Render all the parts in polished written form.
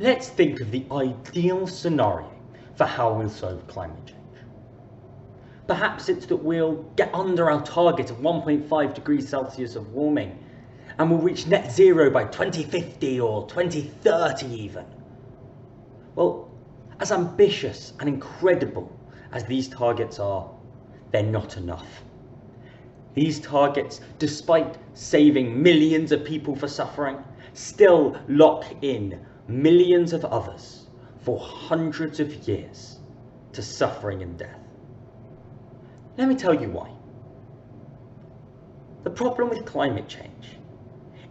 Let's think of the ideal scenario for how we'll solve climate change. Perhaps it's that we'll get under our target of 1.5 degrees Celsius of warming and we'll reach net zero by 2050 or 2030 even. Well, as ambitious and incredible as these targets are, they're not enough. These targets, despite saving millions of people for suffering, still lock in millions of others for hundreds of years to suffering and death. Let me tell you why. The problem with climate change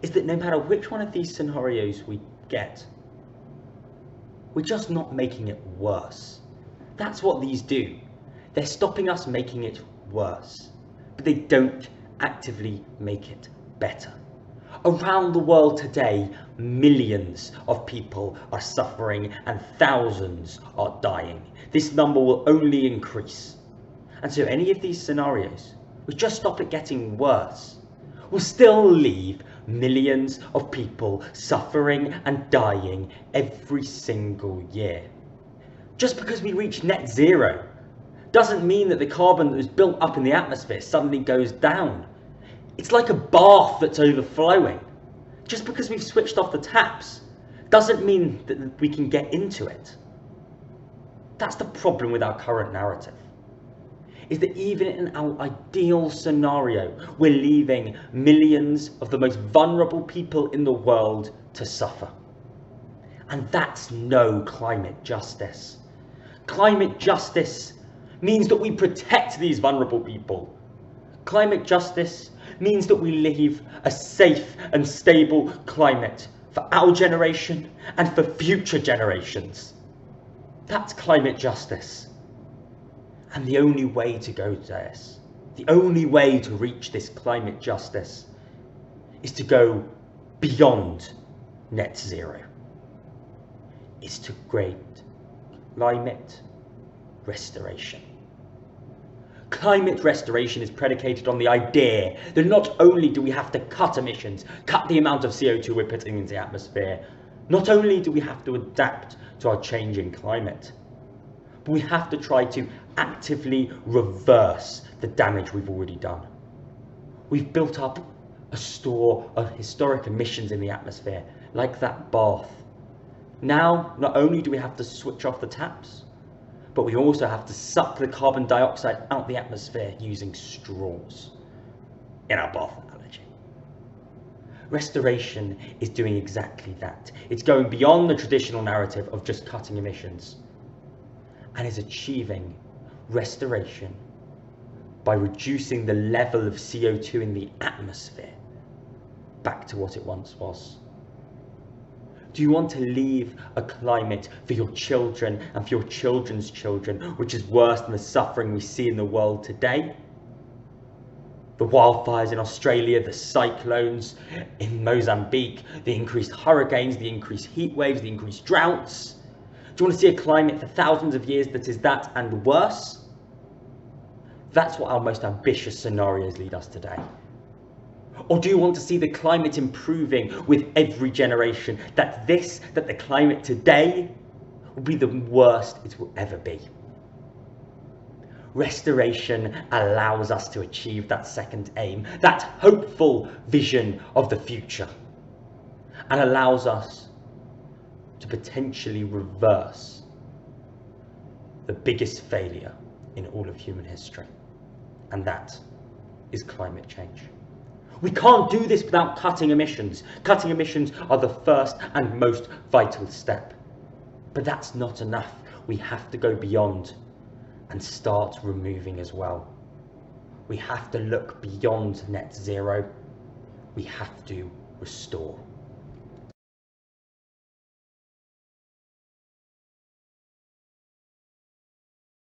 is that no matter which one of these scenarios we get, we're just not making it worse. That's what these do. They're stopping us making it worse, but they don't actively make it better. Around the world today, millions of people are suffering and thousands are dying. This number will only increase. And so any of these scenarios will just stop it getting worse. We'll still leave millions of people suffering and dying every single year. Just because we reach net zero doesn't mean that the carbon that was built up in the atmosphere suddenly goes down. It's like a bath that's overflowing. Just because we've switched off the taps doesn't mean that we can get into it. That's the problem with our current narrative, is that even in our ideal scenario, we're leaving millions of the most vulnerable people in the world to suffer. And that's no climate justice. Climate justice means that we protect these vulnerable people. Climate justice means that we leave a safe and stable climate for our generation and for future generations. That's climate justice. And the only way to go to this, the only way to reach this climate justice, is to go beyond net zero. Is to create climate restoration. Climate restoration is predicated on the idea that not only do we have to cut emissions, cut the amount of CO2 we're putting into the atmosphere, not only do we have to adapt to our changing climate, but we have to try to actively reverse the damage we've already done. We've built up a store of historic emissions in the atmosphere, like that bath. Now, not only do we have to switch off the taps, but we also have to suck the carbon dioxide out the atmosphere using straws, in our bath analogy. Restoration is doing exactly that. It's going beyond the traditional narrative of just cutting emissions, and is achieving restoration by reducing the level of CO2 in the atmosphere back to what it once was. Do you want to leave a climate for your children and for your children's children which is worse than the suffering we see in the world today? The wildfires in Australia, the cyclones in Mozambique, the increased hurricanes, the increased heat waves, the increased droughts. Do you want to see a climate for thousands of years that is that and worse? That's what our most ambitious scenarios lead us today. Or do you want to see the climate improving with every generation, that the climate today will be the worst it will ever be? Restoration allows us to achieve that second aim, that hopeful vision of the future, and allows us to potentially reverse the biggest failure in all of human history, and that is climate change. We can't do this without cutting emissions. Cutting emissions are the first and most vital step. But that's not enough. We have to go beyond and start removing as well. We have to look beyond net zero. We have to restore.